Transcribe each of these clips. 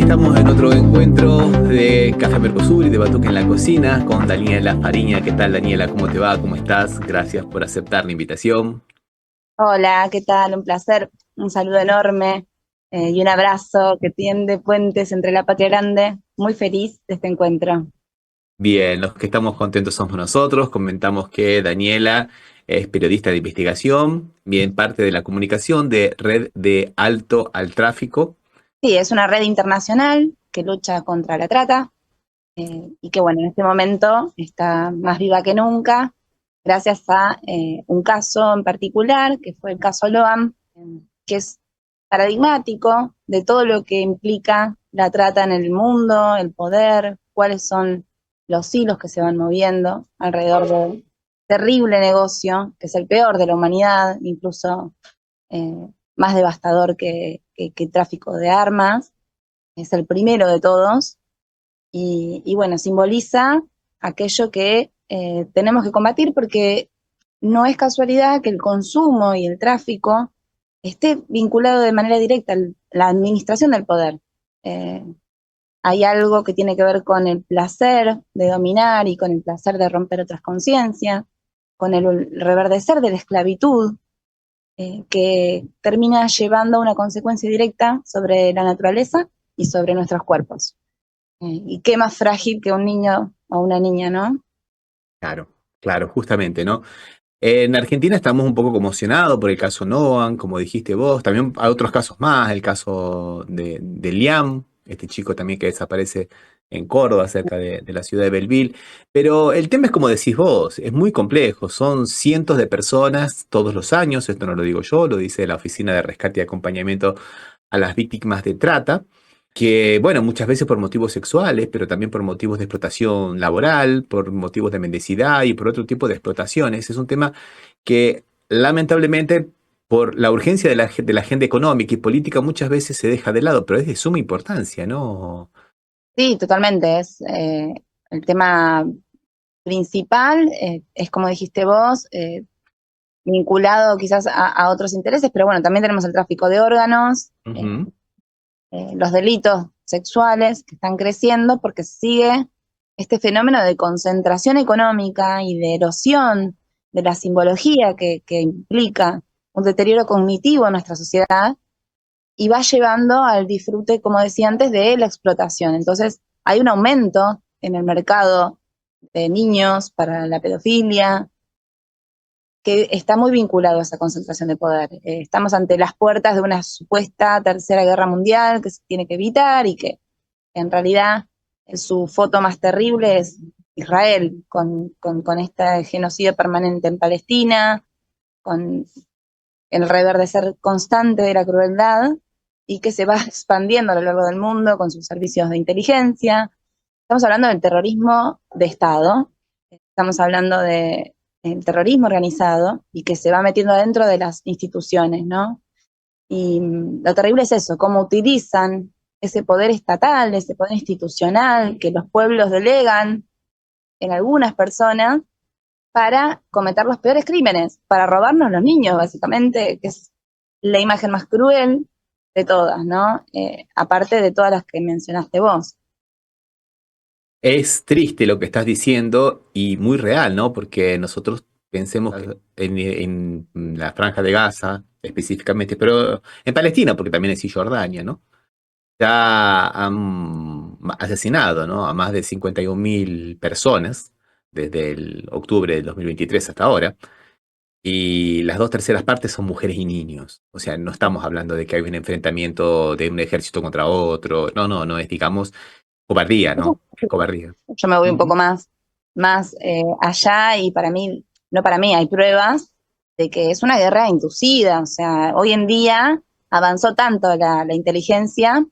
estamos en otro encuentro de Café Mercosur y de Batuque en la Cocina con Daniela Fariña. ¿Qué tal, Daniela? ¿Cómo te va? ¿Cómo estás? Gracias por aceptar la invitación. Hola, ¿qué tal? Un placer, un saludo enorme y un abrazo que tiende puentes entre la patria grande. Muy feliz de este encuentro. Bien, los que estamos contentos somos nosotros. Comentamos que Daniela es periodista de investigación, bien parte de la comunicación de Red de Alto al Tráfico. Sí, es una red internacional que lucha contra la trata y que, bueno, en este momento está más viva que nunca gracias a un caso en particular, que fue el caso Loam, que es paradigmático de todo lo que implica la trata en el mundo, el poder, cuáles son los hilos que se van moviendo alrededor del terrible negocio, que es el peor de la humanidad, incluso más devastador que tráfico de armas, es el primero de todos, y bueno, simboliza aquello que tenemos que combatir porque no es casualidad que el consumo y el tráfico esté vinculado de manera directa a la administración del poder. Eh, Hay algo que tiene que ver con el placer de dominar y con el placer de romper otras conciencias, con el reverdecer de la esclavitud, que termina llevando a una consecuencia directa sobre la naturaleza y sobre nuestros cuerpos. Y qué más frágil que un niño o una niña, ¿no? Claro, claro, justamente, ¿no? En Argentina estamos un poco conmocionados por el caso Noam, como dijiste vos. También hay otros casos más, el caso de Liam, este chico también que desaparece en Córdoba, cerca de la ciudad de Belleville. Pero el tema es como decís vos, es muy complejo. Son cientos de personas todos los años, esto no lo digo yo, lo dice la Oficina de Rescate y Acompañamiento a las Víctimas de Trata, que, bueno, muchas veces por motivos sexuales, pero también por motivos de explotación laboral, por motivos de mendicidad y por otro tipo de explotaciones. Es un tema que lamentablemente por la urgencia de la agenda económica y política muchas veces se deja de lado, pero es de suma importancia, ¿no? Sí, totalmente. Es el tema principal, es como dijiste vos, vinculado quizás a otros intereses, pero bueno, también tenemos el tráfico de órganos, Ujú. los delitos sexuales que están creciendo porque sigue este fenómeno de concentración económica y de erosión de la simbología que implica un deterioro cognitivo en nuestra sociedad y va llevando al disfrute, como decía antes, de la explotación. Entonces, hay un aumento en el mercado de niños para la pedofilia, que está muy vinculado a esa concentración de poder. Estamos ante las puertas de una supuesta tercera guerra mundial que se tiene que evitar y que en realidad su foto más terrible es Israel, con este genocidio permanente en Palestina, con el reverdecer constante de la crueldad y que se va expandiendo a lo largo del mundo con sus servicios de inteligencia. Estamos hablando del terrorismo de Estado, estamos hablando de el terrorismo organizado y que se va metiendo dentro de las instituciones, ¿no? Y lo terrible es eso, cómo utilizan ese poder estatal, ese poder institucional que los pueblos delegan en algunas personas para cometer los peores crímenes, para robarnos los niños, básicamente, que es la imagen más cruel de todas, ¿no? Aparte de todas las que mencionaste vos. Es triste lo que estás diciendo y muy real, ¿no? Porque nosotros pensemos en la Franja de Gaza específicamente, pero en Palestina, porque también es Cisjordania, ¿no? Ya han asesinado, ¿no? A más de 51.000 personas desde el octubre del 2023 hasta ahora, y las dos terceras partes son mujeres y niños. O sea, no estamos hablando de que hay un enfrentamiento de un ejército contra otro. No, no, no, es, digamos, cobardía, ¿no? Es cobardía. Yo me voy un poco Ujú. más allá y para mí, no para mí, hay pruebas de que es una guerra inducida. O sea, hoy en día avanzó tanto la inteligencia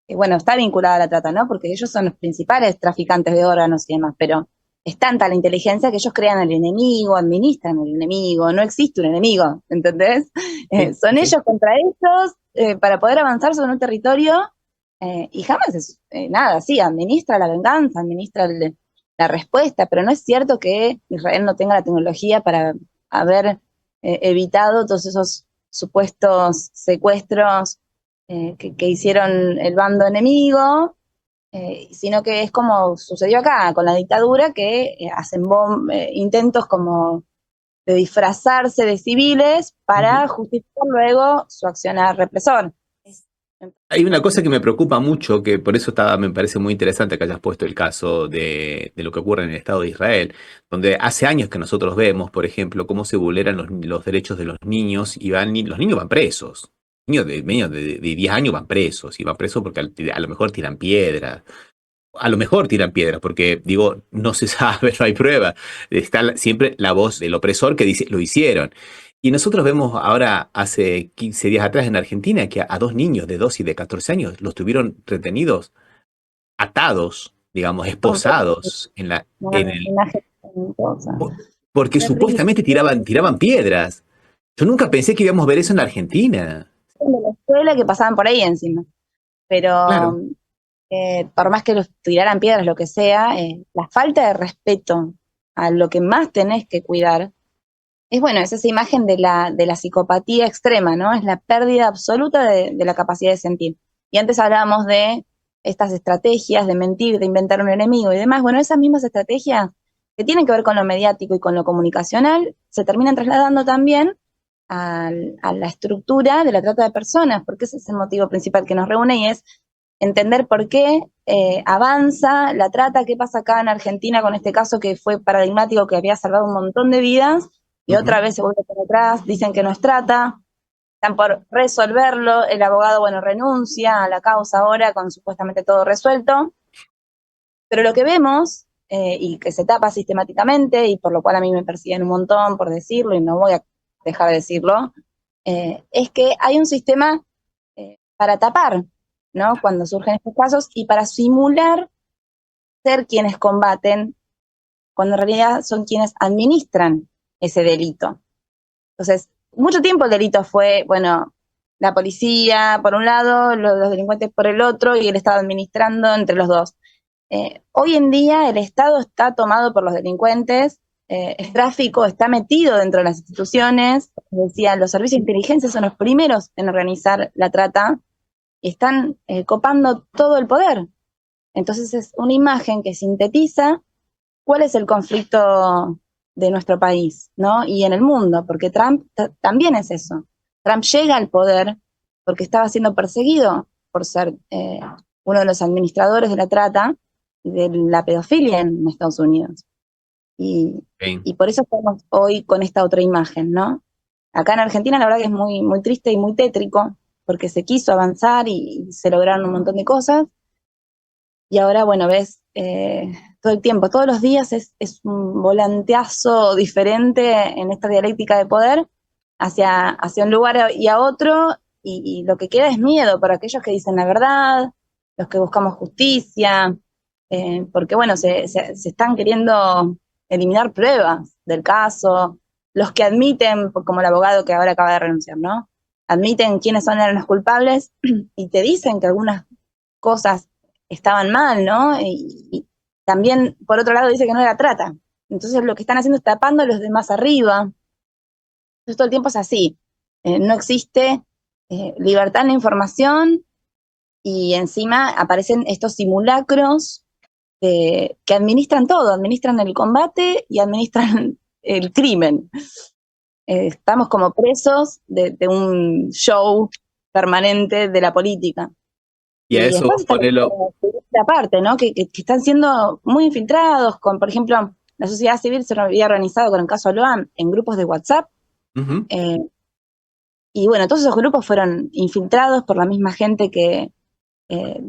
que, bueno, está vinculada a la trata, ¿no? Porque ellos son los principales traficantes de órganos y demás, pero es tanta la inteligencia que ellos crean el enemigo, administran el enemigo, no existe un enemigo, ¿entendés? Sí, Son sí. ellos contra ellos para poder avanzar sobre un territorio y jamás es nada, sí, administra la venganza, administra la respuesta, pero no es cierto que Israel no tenga la tecnología para haber evitado todos esos supuestos secuestros que hicieron el bando enemigo, sino que es como sucedió acá con la dictadura, que hacen intentos como de disfrazarse de civiles Ujú. para justificar luego su accionar represor. Hay una cosa que me preocupa mucho, que por eso me parece muy interesante que hayas puesto el caso de lo que ocurre en el Estado de Israel, donde hace años que nosotros vemos, por ejemplo, cómo se vulneran los derechos de los niños y los niños van presos. Niños de 10 años van presos, y van presos porque a lo mejor tiran piedras. A lo mejor tiran piedras, porque digo, no se sabe, no hay prueba. Está siempre la voz del opresor que dice, lo hicieron. Y nosotros vemos ahora, hace 15 días atrás en Argentina, que a dos niños de 2 y de 14 años los tuvieron retenidos, atados, digamos, esposados en Una el, imagen espantosa. porque Terrible. supuestamente tiraban piedras. Yo nunca pensé que íbamos a ver eso en Argentina. De la escuela que pasaban por ahí encima. Pero Claro. por más que los tiraran piedras, lo que sea, la falta de respeto a lo que más tenés que cuidar, es bueno, es esa imagen de la psicopatía extrema, ¿no? Es la pérdida absoluta de la capacidad de sentir. Y antes hablábamos de estas estrategias de mentir, de inventar un enemigo y demás. Bueno, esas mismas estrategias que tienen que ver con lo mediático y con lo comunicacional se terminan trasladando también a la estructura de la trata de personas, porque ese es el motivo principal que nos reúne y es entender por qué avanza la trata, qué pasa acá en Argentina con este caso que fue paradigmático, que había salvado un montón de vidas, y otra Ujú. vez se vuelve para atrás, dicen que no es trata, están por resolverlo, el abogado, bueno, renuncia a la causa ahora con supuestamente todo resuelto, pero lo que vemos, y que se tapa sistemáticamente, y por lo cual a mí me persiguen un montón por decirlo, y no voy a dejar de decirlo, es que hay un sistema para tapar, ¿no? Cuando surgen estos casos y para simular ser quienes combaten, cuando en realidad son quienes administran ese delito. Entonces, mucho tiempo el delito fue, bueno, la policía por un lado, los delincuentes por el otro y el Estado administrando entre los dos. Hoy en día el Estado está tomado por los delincuentes, el tráfico está metido dentro de las instituciones, decía, los servicios de inteligencia son los primeros en organizar la trata y están copando todo el poder. Entonces es una imagen que sintetiza cuál es el conflicto de nuestro país, ¿no? Y en el mundo, porque Trump también es eso. Trump llega al poder porque estaba siendo perseguido por ser uno de los administradores de la trata y de la pedofilia en Estados Unidos. Y, Ok. y por eso estamos hoy con esta otra imagen, ¿no? Acá en Argentina la verdad que es muy, muy triste y muy tétrico, porque se quiso avanzar y se lograron un montón de cosas, y ahora, bueno, ves, todo el tiempo, todos los días es un volanteazo diferente en esta dialéctica de poder hacia un lugar y a otro, y lo que queda es miedo para aquellos que dicen la verdad, los que buscamos justicia, porque bueno, se están queriendo eliminar pruebas del caso, los que admiten, como el abogado que ahora acaba de renunciar, ¿no? Admiten quiénes son los culpables y te dicen que algunas cosas estaban mal, ¿no? Y también, por otro lado, dice que no era trata. Entonces lo que están haciendo es tapando a los demás arriba. Entonces todo el tiempo es así. No existe libertad en la información y encima aparecen estos simulacros que administran todo, administran el combate y administran el crimen. Estamos como presos de un show permanente de la política. Y a Y eso después vos está ponelo. la parte, ¿no? Que están siendo muy infiltrados, con, por ejemplo, la sociedad civil se había organizado con el caso Loam en grupos de WhatsApp, Ujú. eh, y bueno, todos esos grupos fueron infiltrados por la misma gente que eh,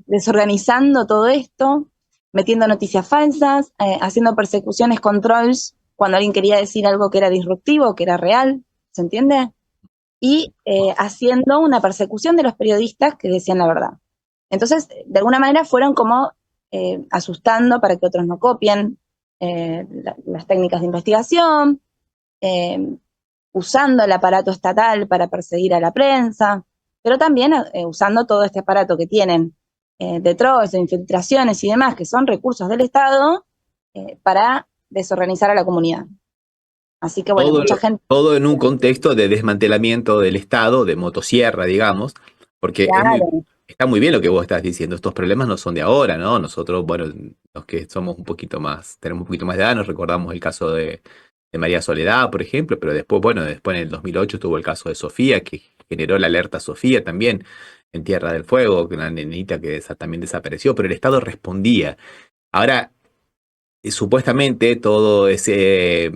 desorganizando todo esto, metiendo noticias falsas, haciendo persecuciones, controls, cuando alguien quería decir algo que era disruptivo, que era real, ¿se entiende? Y haciendo una persecución de los periodistas que decían la verdad. Entonces, de alguna manera fueron como asustando para que otros no copien las técnicas de investigación, eh, usando el aparato estatal para perseguir a la prensa, pero también usando todo este aparato que tienen de trolls, de infiltraciones y demás, que son recursos del Estado, para desorganizar a la comunidad. Así que bueno, Todo, mucha gente... todo en un contexto de desmantelamiento del Estado, de motosierra, digamos, Porque Claro, está muy bien lo que vos estás diciendo, estos problemas no son de ahora, ¿no? Nosotros, bueno, los que somos un poquito más, tenemos un poquito más de edad, nos recordamos el caso de María Soledad, por ejemplo, pero después, bueno, después en el 2008 estuvo el caso de Sofía, que generó la alerta Sofía también en Tierra del Fuego, que una nenita que también desapareció, pero el Estado respondía. Ahora, supuestamente todo ese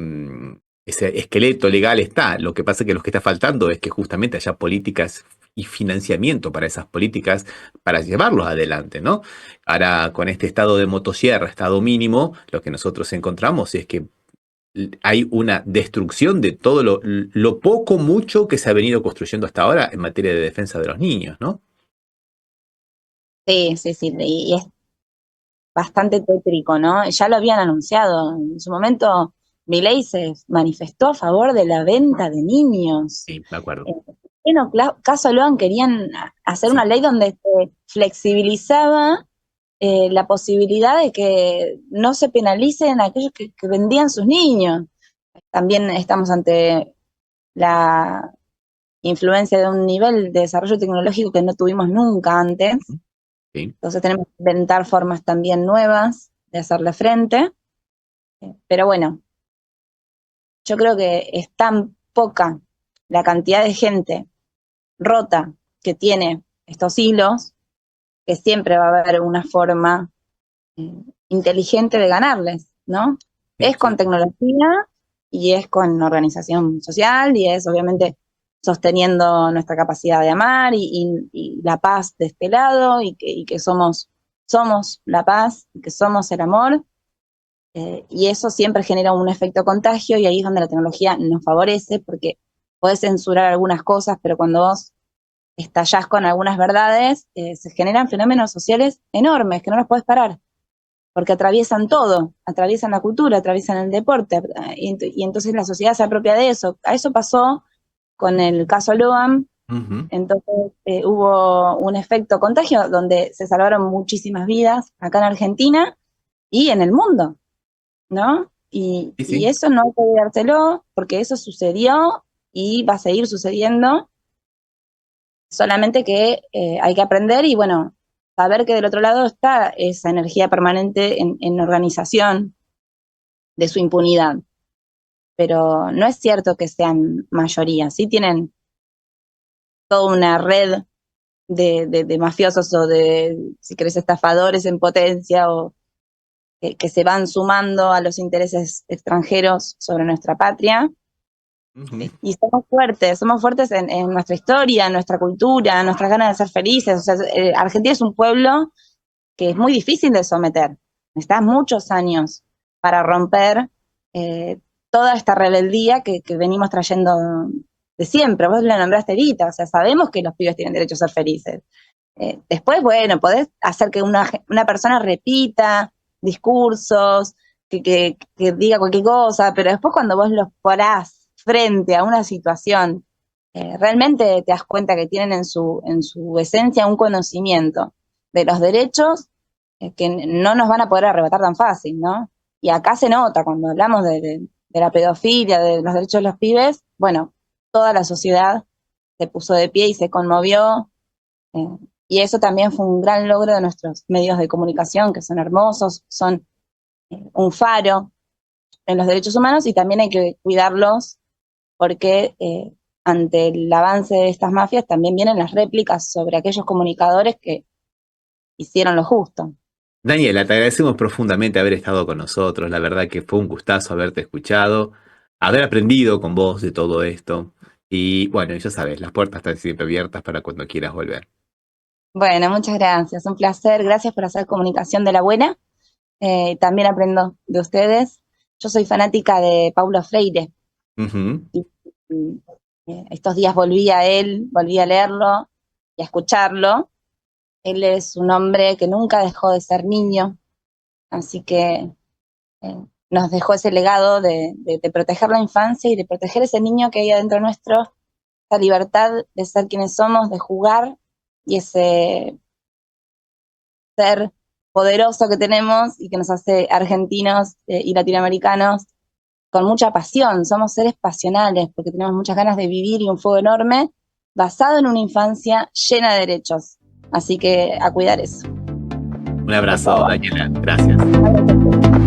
esqueleto legal está. Lo que pasa es que lo que está faltando es que justamente haya políticas y financiamiento para esas políticas para llevarlos adelante, ¿no? Ahora, con este estado de motosierra, estado mínimo, lo que nosotros encontramos es que hay una destrucción de todo lo poco, mucho que se ha venido construyendo hasta ahora en materia de defensa de los niños, ¿no? sí, sí, sí, y es bastante tétrico, ¿no? Ya lo habían anunciado. En su momento, Milei se manifestó a favor de la venta de niños. Sí, me acuerdo. En caso Loan querían hacer una Sí. ley donde se flexibilizaba la posibilidad de que no se penalicen a aquellos que vendían sus niños. También estamos ante la influencia de un nivel de desarrollo tecnológico que no tuvimos nunca antes. Sí. Entonces tenemos que inventar formas también nuevas de hacerle frente. Pero bueno, yo creo que es tan poca la cantidad de gente rota que tiene estos hilos que siempre va a haber una forma eh, inteligente de ganarles, ¿no? Sí, Es con sí. tecnología y es con organización social y es obviamente sosteniendo nuestra capacidad de amar y la paz de este lado y que somos la paz y que somos el amor. Y eso siempre genera un efecto contagio y ahí es donde la tecnología nos favorece porque podés censurar algunas cosas, pero cuando vos estallás con algunas verdades, se generan fenómenos sociales enormes que no los podés parar porque atraviesan todo, atraviesan la cultura, atraviesan el deporte, y entonces la sociedad se apropia de eso. A eso pasó con el caso Loam, Ujú. entonces hubo un efecto contagio donde se salvaron muchísimas vidas acá en Argentina y en el mundo, ¿no? Sí, Y sí. eso no hay que olvidárselo, porque eso sucedió y va a seguir sucediendo, solamente que hay que aprender y bueno, saber que del otro lado está esa energía permanente en organización de su impunidad. Pero no es cierto que sean mayoría, sí tienen toda una red de mafiosos o de, si querés, estafadores en potencia o que se van sumando a los intereses extranjeros sobre nuestra patria. Ujú. Y somos fuertes en nuestra historia, en nuestra cultura, en nuestras ganas de ser felices. O sea, Argentina es un pueblo que es muy difícil de someter. Necesitas muchos años para romper eh, toda esta rebeldía que venimos trayendo de siempre. Vos le nombraste Evita, o sea, sabemos que los pibes tienen derecho a ser felices. Después, bueno, podés hacer que una persona repita discursos, que diga cualquier cosa, pero después cuando vos los parás frente a una situación, realmente te das cuenta que tienen en su esencia un conocimiento de los derechos que no nos van a poder arrebatar tan fácil, ¿no? Y acá se nota, cuando hablamos de la pedofilia, de los derechos de los pibes, bueno, toda la sociedad se puso de pie y se conmovió, eh, y eso también fue un gran logro de nuestros medios de comunicación, que son hermosos, son un faro en los derechos humanos y también hay que cuidarlos porque ante el avance de estas mafias también vienen las réplicas sobre aquellos comunicadores que hicieron lo justo. Daniela, te agradecemos profundamente haber estado con nosotros. La verdad que fue un gustazo haberte escuchado, haber aprendido con vos de todo esto. Y bueno, ya sabes, las puertas están siempre abiertas para cuando quieras volver. Bueno, muchas gracias, un placer, gracias por hacer comunicación de la buena. También aprendo de ustedes. Yo soy fanática de Paulo Freire Ujú. y, estos días volví a él, volví a leerlo y a escucharlo. Él es un hombre que nunca dejó de ser niño, así que nos dejó ese legado de proteger la infancia y de proteger ese niño que hay adentro nuestro, esa libertad de ser quienes somos, de jugar y ese ser poderoso que tenemos y que nos hace argentinos y latinoamericanos con mucha pasión. Somos seres pasionales porque tenemos muchas ganas de vivir y un fuego enorme basado en una infancia llena de derechos. Así que a cuidar eso. Un abrazo, Daniela. Gracias. Gracias.